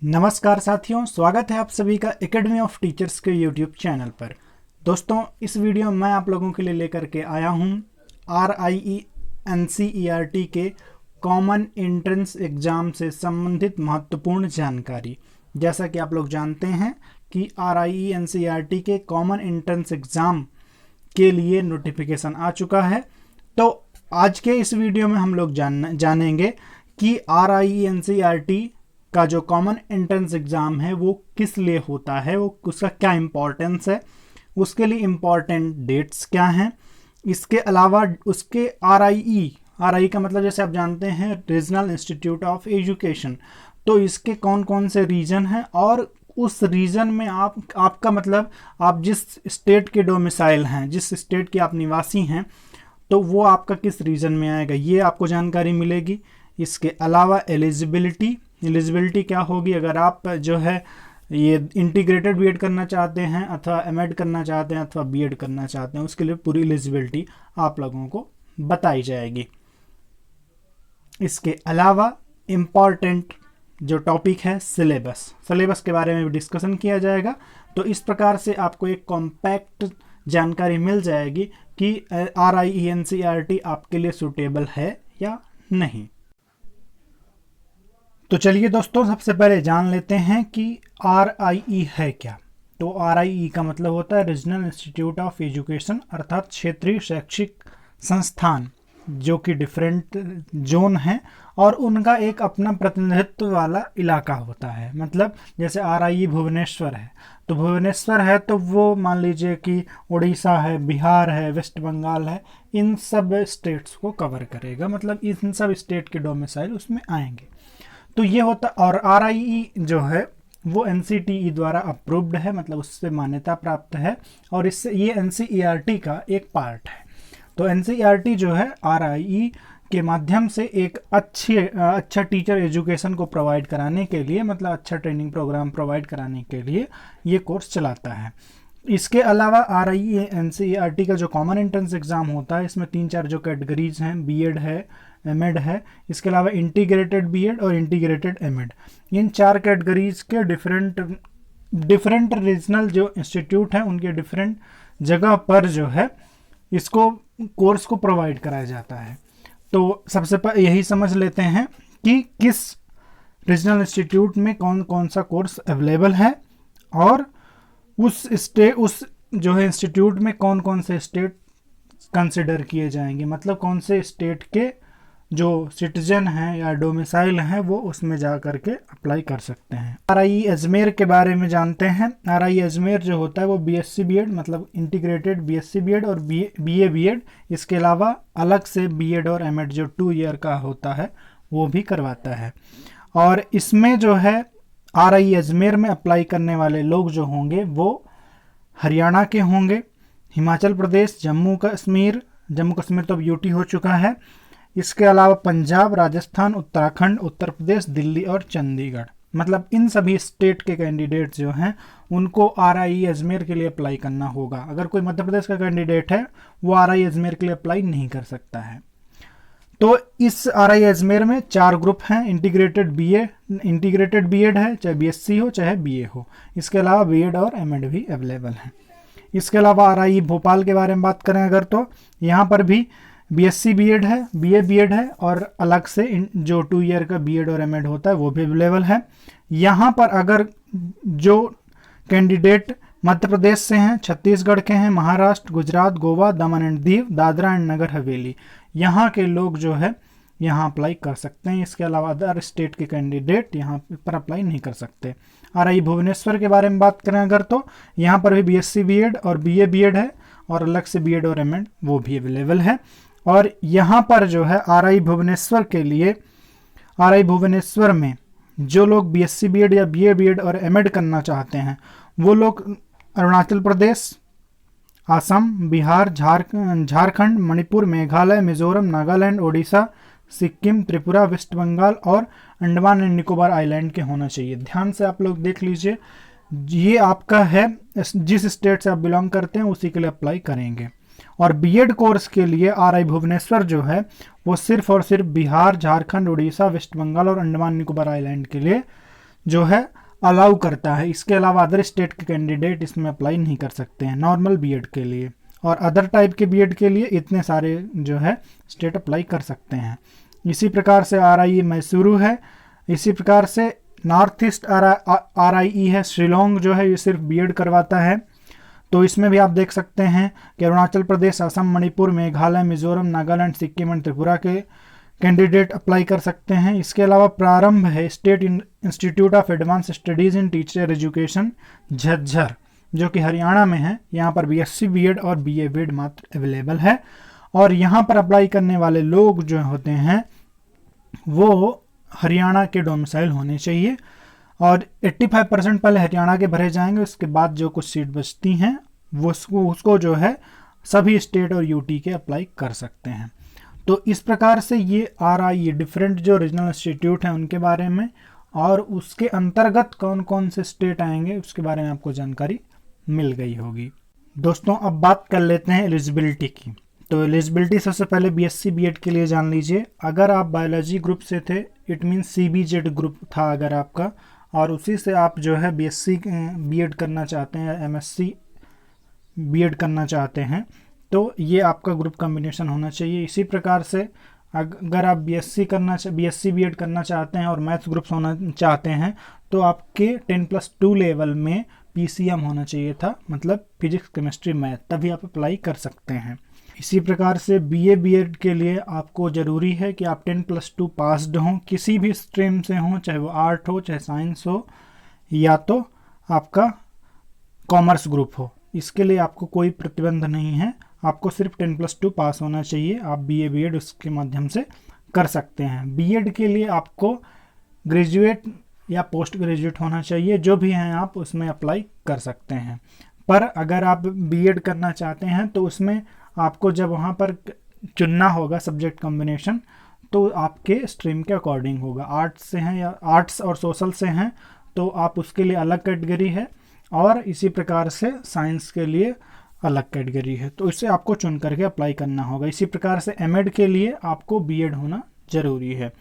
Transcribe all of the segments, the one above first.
नमस्कार साथियों, स्वागत है आप सभी का एकेडमी ऑफ टीचर्स के यूट्यूब चैनल पर। दोस्तों, इस वीडियो में मैं आप लोगों के लिए लेकर के आया हूं RIE NCERT के कॉमन एंट्रेंस एग्ज़ाम से संबंधित महत्वपूर्ण जानकारी। जैसा कि आप लोग जानते हैं कि RIE NCERT के कॉमन एंट्रेंस एग्ज़ाम के लिए नोटिफिकेशन आ चुका है। तो आज के इस वीडियो में हम लोग जानेंगे कि RIE NCERT का जो कॉमन एंट्रेंस एग्ज़ाम है वो किस लिए होता है, वो उसका क्या इम्पोर्टेंस है, उसके लिए इम्पोर्टेंट डेट्स क्या हैं। इसके अलावा उसके RIE का मतलब जैसे आप जानते हैं रीजनल इंस्टीट्यूट ऑफ एजुकेशन, तो इसके कौन कौन से रीजन हैं और उस रीजन में आपका मतलब आप जिस स्टेट के डोमिसाइल हैं, जिस स्टेट के आप निवासी हैं, तो वो आपका किस रीजन में आएगा, ये आपको जानकारी मिलेगी। इसके अलावा एलिजिबिलिटी क्या होगी, अगर आप जो है ये इंटीग्रेटेड बीएड करना चाहते हैं अथवा एमएड करना चाहते हैं अथवा बीएड करना चाहते हैं, उसके लिए पूरी एलिजिबिलिटी आप लोगों को बताई जाएगी। इसके अलावा इम्पॉर्टेंट जो टॉपिक है सिलेबस के बारे में भी डिस्कशन किया जाएगा। तो इस प्रकार से आपको एक कॉम्पैक्ट जानकारी मिल जाएगी कि RIE NCERT आपके लिए सूटेबल है या नहीं। तो चलिए दोस्तों, सबसे पहले जान लेते हैं कि RIE है क्या। तो RIE का मतलब होता है रीजनल इंस्टीट्यूट ऑफ एजुकेशन, अर्थात क्षेत्रीय शैक्षिक संस्थान, जो कि डिफरेंट जोन हैं और उनका एक अपना प्रतिनिधित्व वाला इलाका होता है। मतलब जैसे RIE भुवनेश्वर है, तो भुवनेश्वर है तो वो मान लीजिए कि उड़ीसा है, बिहार है, वेस्ट बंगाल है, इन सब स्टेट्स को कवर करेगा। मतलब इन सब स्टेट के डोमिसाइल उसमें आएंगे। तो ये होता, और RIE जो है वो NCTE द्वारा अप्रूव्ड है, मतलब उससे मान्यता प्राप्त है और इससे ये NCERT का एक पार्ट है। तो NCERT जो है RIE के माध्यम से एक अच्छा टीचर एजुकेशन को प्रोवाइड कराने के लिए, मतलब अच्छा ट्रेनिंग प्रोग्राम प्रोवाइड कराने के लिए ये कोर्स चलाता है। इसके अलावा RIE NCERT का जो कॉमन एंट्रेंस एग्ज़ाम होता है, इसमें 3-4 जो कैटेगरीज हैं, बीएड है, एमएड है, इसके अलावा इंटीग्रेटेड बीएड और इंटीग्रेटेड एमएड, इन 4 कैटेगरीज के डिफरेंट रीजनल जो इंस्टीट्यूट हैं उनके डिफरेंट जगह पर जो है इसको कोर्स को प्रोवाइड कराया जाता है। तो सबसे पहले यही समझ लेते हैं कि किस रीजनल इंस्टीट्यूट में कौन कौन सा कोर्स अवेलेबल है और उस जो है इंस्टीट्यूट में कौन कौन से स्टेट कंसिडर किए जाएंगे, मतलब कौन से स्टेट के जो सिटीजन हैं या डोमिसाइल हैं वो उसमें जा करके अप्लाई कर सकते हैं। RIE अजमेर के बारे में जानते हैं। RIE अजमेर जो होता है वो BSc बीएड, मतलब इंटीग्रेटेड BSc बीएड और BA बीएड, इसके अलावा अलग से बीएड और एमएड जो 2 ईयर का होता है वो भी करवाता है। और इसमें जो है RIE अजमेर में अप्लाई करने वाले लोग जो होंगे वो हरियाणा के होंगे, हिमाचल प्रदेश, जम्मू कश्मीर तो अब यूटी हो चुका है, इसके अलावा पंजाब, राजस्थान, उत्तराखंड, उत्तर प्रदेश, दिल्ली और चंडीगढ़, मतलब इन सभी स्टेट के कैंडिडेट जो हैं उनको RIE अजमेर के लिए अप्लाई करना होगा। अगर कोई मध्य प्रदेश का कैंडिडेट है वो RIE अजमेर के लिए अप्लाई नहीं कर सकता है। तो इस RIE अजमेर में 4 ग्रुप हैं। इंटीग्रेटेड बीएड है, चाहे BSc हो चाहे BA हो। इसके अलावा बीएड और एमएड भी अवेलेबल हैं। इसके अलावा RIE भोपाल के बारे में बात करें अगर, तो यहाँ पर भी BSc बीएड है, BA बीएड है और अलग से जो 2 ईयर का बीएड और एमएड होता है वो भी अवेलेबल है। यहाँ पर अगर जो कैंडिडेट मध्य प्रदेश से हैं, छत्तीसगढ़ के हैं, महाराष्ट्र, गुजरात, गोवा, दमन एंड दीव, दादरा एंड नगर हवेली, यहाँ के लोग जो है यहाँ अप्लाई कर सकते हैं। इसके अलावा अदर स्टेट के कैंडिडेट यहाँ पर अप्लाई नहीं कर सकते। RIE भुवनेश्वर के बारे में बात करें अगर, तो यहाँ पर भी BSc बीएड और BA बीएड है और अलग से बीएड और एमएड वो भी अवेलेबल है। और यहाँ पर जो है RIE भुवनेश्वर के लिए, RIE भुवनेश्वर में जो लोग BSc बीएड या BA बीएड और एमएड करना चाहते हैं वो लोग अरुणाचल प्रदेश, असम, बिहार, झारखंड, मणिपुर, मेघालय, मिजोरम, नागालैंड, ओडिशा, सिक्किम, त्रिपुरा, वेस्ट बंगाल और अंडमान एंड निकोबार आइलैंड के होना चाहिए। ध्यान से आप लोग देख लीजिए, ये आपका है, जिस स्टेट से आप बिलोंग करते हैं उसी के लिए अप्लाई करेंगे। और बीएड कोर्स के लिए RIE भुवनेश्वर जो है वो सिर्फ और सिर्फ बिहार, झारखंड, उड़ीसा, वेस्ट बंगाल और अंडमान निकोबार आइलैंड के लिए जो है अलाउ करता है। इसके अलावा अदर स्टेट के कैंडिडेट इसमें अप्लाई नहीं कर सकते हैं नॉर्मल बीएड के लिए, और अदर टाइप के बीएड के लिए इतने सारे जो है स्टेट अप्लाई कर सकते हैं। इसी प्रकार से RIE मैसूरू है। इसी प्रकार से नॉर्थ ईस्ट RIE है, शिलोंग जो है ये सिर्फ बीएड करवाता है। तो इसमें भी आप देख सकते हैं कि अरुणाचल प्रदेश, असम, मणिपुर, मेघालय, मिजोरम, नागालैंड, सिक्किम और त्रिपुरा के कैंडिडेट अप्लाई कर सकते हैं। इसके अलावा प्रारंभ है, state institute of advance studies in teacher education Jhajjar, जो कि हरियाणा में है। यहाँ पर BSc बीएड और BA बीएड मात्र अवेलेबल है, और यहाँ पर अप्लाई करने वाले लोग जो होते हैं वो हरियाणा के डोमिसाइल होने चाहिए, और 85% पहले हरियाणा के भरे जाएंगे। उसके बाद जो कुछ सीट बचती हैं वो उसको जो है सभी स्टेट और UT के अप्लाई कर सकते हैं। तो इस प्रकार से ये RIE डिफरेंट जो रीजनल इंस्टीट्यूट हैं उनके बारे में, और उसके अंतर्गत कौन कौन से स्टेट आएंगे उसके बारे में आपको जानकारी मिल गई होगी। दोस्तों अब बात कर लेते हैं एलिजिबिलिटी की। तो एलिजिबिलिटी सबसे पहले BSc बीएड के लिए जान लीजिए। अगर आप बायोलॉजी ग्रुप से थे, इट मीन्स CBZ ग्रुप था अगर आपका, और उसी से आप जो है BSc बीएड करना चाहते हैं, MSc बीएड करना चाहते हैं, तो ये आपका ग्रुप कॉम्बिनेशन होना चाहिए। इसी प्रकार से अगर आप BSc बीएड करना चाहते हैं और मैथ्स ग्रुप्स होना चाहते हैं तो आपके 10+2 लेवल में PCM होना चाहिए था, मतलब फिजिक्स, केमिस्ट्री, मैथ, तभी आप अप्लाई कर सकते हैं। इसी प्रकार से BA बीएड के लिए आपको ज़रूरी है कि आप 10+2 पास्ड हों, किसी भी स्ट्रीम से हों, चाहे वो आर्ट हो, चाहे साइंस हो, या तो आपका कॉमर्स ग्रुप हो। इसके लिए आपको कोई प्रतिबंध नहीं है, आपको सिर्फ 10+2 पास होना चाहिए। आप BA बीएड उसके माध्यम से कर सकते हैं। बीएड के लिए आपको ग्रेजुएट या पोस्ट ग्रेजुएट होना चाहिए, जो भी हैं आप उसमें अप्लाई कर सकते हैं। पर अगर आप बीएड करना चाहते हैं तो उसमें आपको जब वहाँ पर चुनना होगा सब्जेक्ट कॉम्बिनेशन, तो आपके स्ट्रीम के अकॉर्डिंग होगा। आर्ट्स से हैं या आर्ट्स और सोशल से हैं तो आप उसके लिए अलग कैटेगरी है, और इसी प्रकार से साइंस के लिए अलग कैटेगरी है, तो इससे आपको चुन करके अप्लाई करना होगा। इसी प्रकार से एमएड के लिए आपको बीएड होना ज़रूरी है।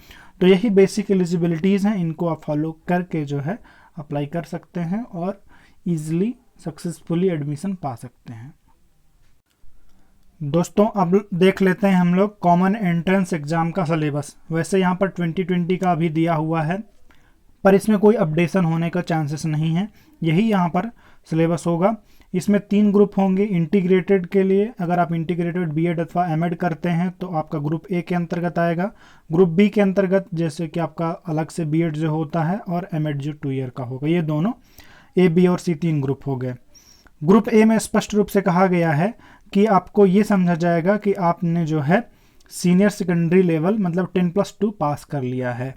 तो यही बेसिक एलिजिबिलिटीज़ हैं, इनको आप फॉलो करके जो है अप्लाई कर सकते हैं और ईज़िली सक्सेसफुली एडमिशन पा सकते हैं। दोस्तों अब देख लेते हैं हम लोग कॉमन एंट्रेंस एग्ज़ाम का सिलेबस। वैसे यहाँ पर 2020 का अभी दिया हुआ है, पर इसमें कोई अपडेशन होने का चांसेस नहीं है, यही यहाँ पर सिलेबस होगा। इसमें 3 ग्रुप होंगे। इंटीग्रेटेड के लिए अगर आप इंटीग्रेटेड बीएड अथवा एमएड करते हैं तो आपका ग्रुप ए के अंतर्गत आएगा। ग्रुप बी के अंतर्गत जैसे कि आपका अलग से बीएड जो होता है और एमएड जो 2 ईयर का होगा, ये दोनों ए, बी और सी 3 ग्रुप हो गए। ग्रुप ए में स्पष्ट रूप से कहा गया है कि आपको ये समझा जाएगा कि आपने जो है सीनियर सेकेंडरी लेवल मतलब 10+2 पास कर लिया है,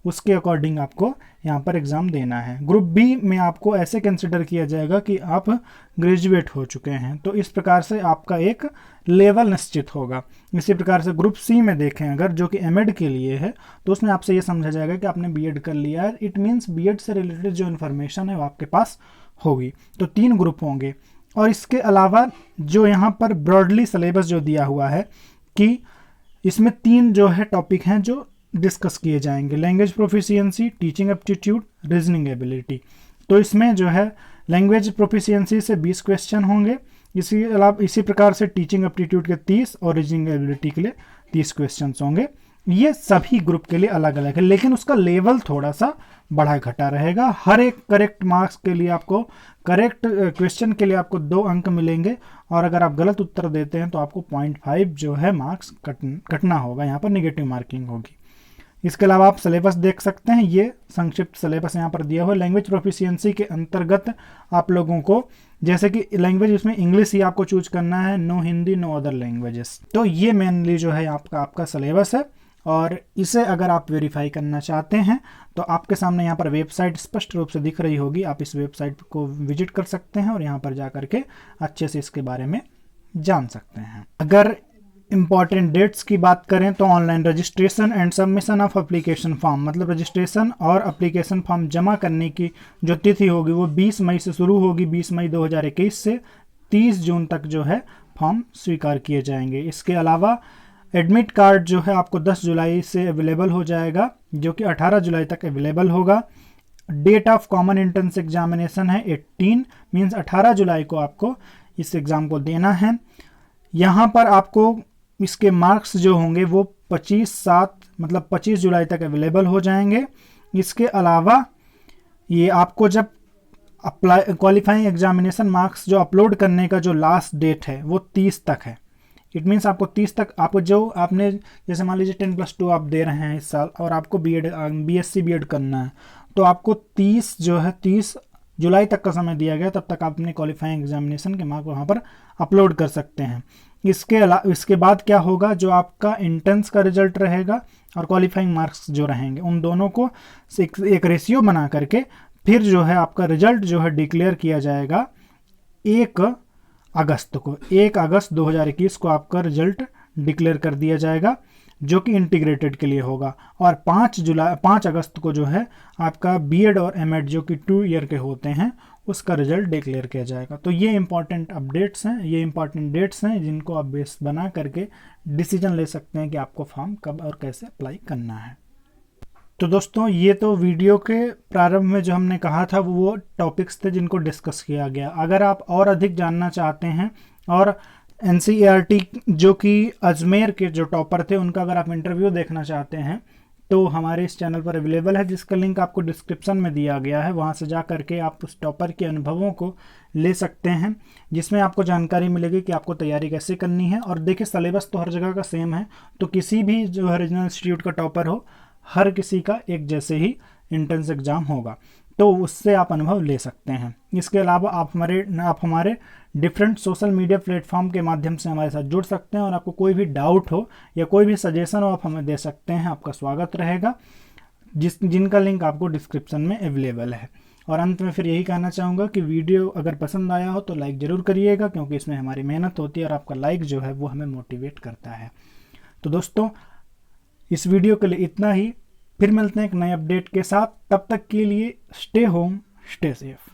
उसके अकॉर्डिंग आपको यहाँ पर एग्ज़ाम देना है। ग्रुप बी में आपको ऐसे कंसिडर किया जाएगा कि आप ग्रेजुएट हो चुके हैं, तो इस प्रकार से आपका एक लेवल निश्चित होगा। इसी प्रकार से ग्रुप सी में देखें अगर, जो कि एमएड के लिए है, तो उसमें आपसे ये समझा जाएगा कि आपने बीएड कर लिया है, इट मीन्स बीएड से रिलेटेड जो इन्फॉर्मेशन है वो आपके पास होगी। तो 3 ग्रुप होंगे। और इसके अलावा जो यहाँ पर ब्रॉडली सिलेबस जो दिया हुआ है कि इसमें 3 जो है टॉपिक हैं जो डिस्कस किए जाएंगे, language proficiency, teaching aptitude, reasoning ability. तो इसमें जो है लैंग्वेज प्रोफिशिएंसी से 20 क्वेश्चन होंगे। इसी अलावा इसी प्रकार से टीचिंग एप्टीट्यूड के 30 और रीजनिंग एबिलिटी के लिए 30 क्वेश्चन होंगे। ये सभी ग्रुप के लिए अलग अलग है, लेकिन उसका लेवल थोड़ा सा बढ़ा घटा रहेगा। हर एक करेक्ट मार्क्स के लिए आपको करेक्ट क्वेश्चन के लिए आपको 2 अंक मिलेंगे, और अगर आप गलत उत्तर देते हैं तो आपको 0.5 जो है मार्क्स कटना होगा, यहाँ पर नेगेटिव मार्किंग होगी। इसके अलावा आप सिलेबस देख सकते हैं, ये संक्षिप्त सिलेबस यहाँ पर दिया हुआ है। लैंग्वेज प्रोफिशिएंसी के अंतर्गत आप लोगों को जैसे कि लैंग्वेज इसमें इंग्लिश ही आपको चूज करना है, no Hindi, no other languages. तो ये मेनली जो है आपका सिलेबस है, और इसे अगर आप वेरीफाई करना चाहते हैं तो आपके सामने यहाँ पर वेबसाइट स्पष्ट रूप से दिख रही होगी, आप इस वेबसाइट को विजिट कर सकते हैं और यहाँ पर जा करके अच्छे से इसके बारे में जान सकते हैं। अगर इम्पॉर्टेंट डेट्स की बात करें तो online registration and submission of application form, मतलब रजिस्ट्रेशन और एप्लीकेशन फॉर्म जमा करने की जो तिथि होगी वो 20 मई से शुरू होगी। 20 मई 2021 से 30 जून तक जो है फॉर्म स्वीकार किए जाएंगे। इसके अलावा एडमिट कार्ड जो है आपको 10 जुलाई से अवेलेबल हो जाएगा, जो कि 18 जुलाई तक अवेलेबल होगा। Date of common entrance examination है 18 मीन्स 18 जुलाई को आपको इस एग्ज़ाम को देना है। यहाँ पर आपको इसके मार्क्स जो होंगे वो 25/7 मतलब 25 जुलाई तक अवेलेबल हो जाएंगे। इसके अलावा ये आपको जब अप्लाई क्वालिफाइंग एग्जामिनेशन मार्क्स जो अपलोड करने का जो लास्ट डेट है वो 30 तक है। इट मीन्स आपको 30 तक आपको जो आपने जैसे मान लीजिए 10+2 आप दे रहे हैं इस साल और आपको BSc BEd करना है, तो आपको 30 जुलाई तक का समय दिया गया, तब तक आप अपने क्वालिफाइंग एग्जामिनेशन के मार्क वहाँ पर अपलोड कर सकते हैं। इसके बाद क्या होगा, जो आपका एंट्रेंस का रिजल्ट रहेगा और क्वालिफाइंग मार्क्स जो रहेंगे उन दोनों को एक रेशियो बना करके फिर जो है आपका रिजल्ट जो है डिक्लेयर किया जाएगा 1 अगस्त को। 1 अगस्त 2021 को आपका रिजल्ट डिक्लेयर कर दिया जाएगा जो कि इंटीग्रेटेड के लिए होगा, और 5 अगस्त को जो है आपका BEd और MEd जो कि 2 ईयर के होते हैं उसका रिजल्ट डिक्लेयर किया जाएगा। तो ये इंपॉर्टेंट अपडेट्स हैं, ये इंपॉर्टेंट डेट्स हैं जिनको आप बेस बना करके डिसीजन ले सकते हैं कि आपको फॉर्म कब और कैसे अप्लाई करना है। तो दोस्तों ये तो वीडियो के प्रारंभ में जो हमने कहा था वो टॉपिक्स थे जिनको डिस्कस किया गया। अगर आप और अधिक जानना चाहते हैं और NCERT जो कि अजमेर के जो टॉपर थे उनका अगर आप इंटरव्यू देखना चाहते हैं तो हमारे इस चैनल पर अवेलेबल है, जिसका लिंक आपको डिस्क्रिप्शन में दिया गया है। वहाँ से जा करके आप उस टॉपर के अनुभवों को ले सकते हैं, जिसमें आपको जानकारी मिलेगी कि आपको तैयारी कैसे करनी है। और देखिए सिलेबस तो हर जगह का सेम है, तो किसी भी जो है रीजनल इंस्टीट्यूट का टॉपर हो, हर किसी का एक जैसे ही एंट्रेंस एग्जाम होगा, तो उससे आप अनुभव ले सकते हैं। इसके अलावा आप हमारे डिफरेंट सोशल मीडिया प्लेटफॉर्म के माध्यम से हमारे साथ जुड़ सकते हैं, और आपको कोई भी डाउट हो या कोई भी सजेशन हो आप हमें दे सकते हैं, आपका स्वागत रहेगा, जिनका लिंक आपको डिस्क्रिप्शन में अवेलेबल है। और अंत में फिर यही कहना चाहूँगा कि वीडियो अगर पसंद आया हो तो लाइक ज़रूर करिएगा, क्योंकि इसमें हमारी मेहनत होती है और आपका लाइक जो है वो हमें मोटिवेट करता है। तो दोस्तों इस वीडियो के लिए इतना ही, फिर मिलते हैं एक नए अपडेट के साथ। तब तक के लिए स्टे होम स्टे सेफ।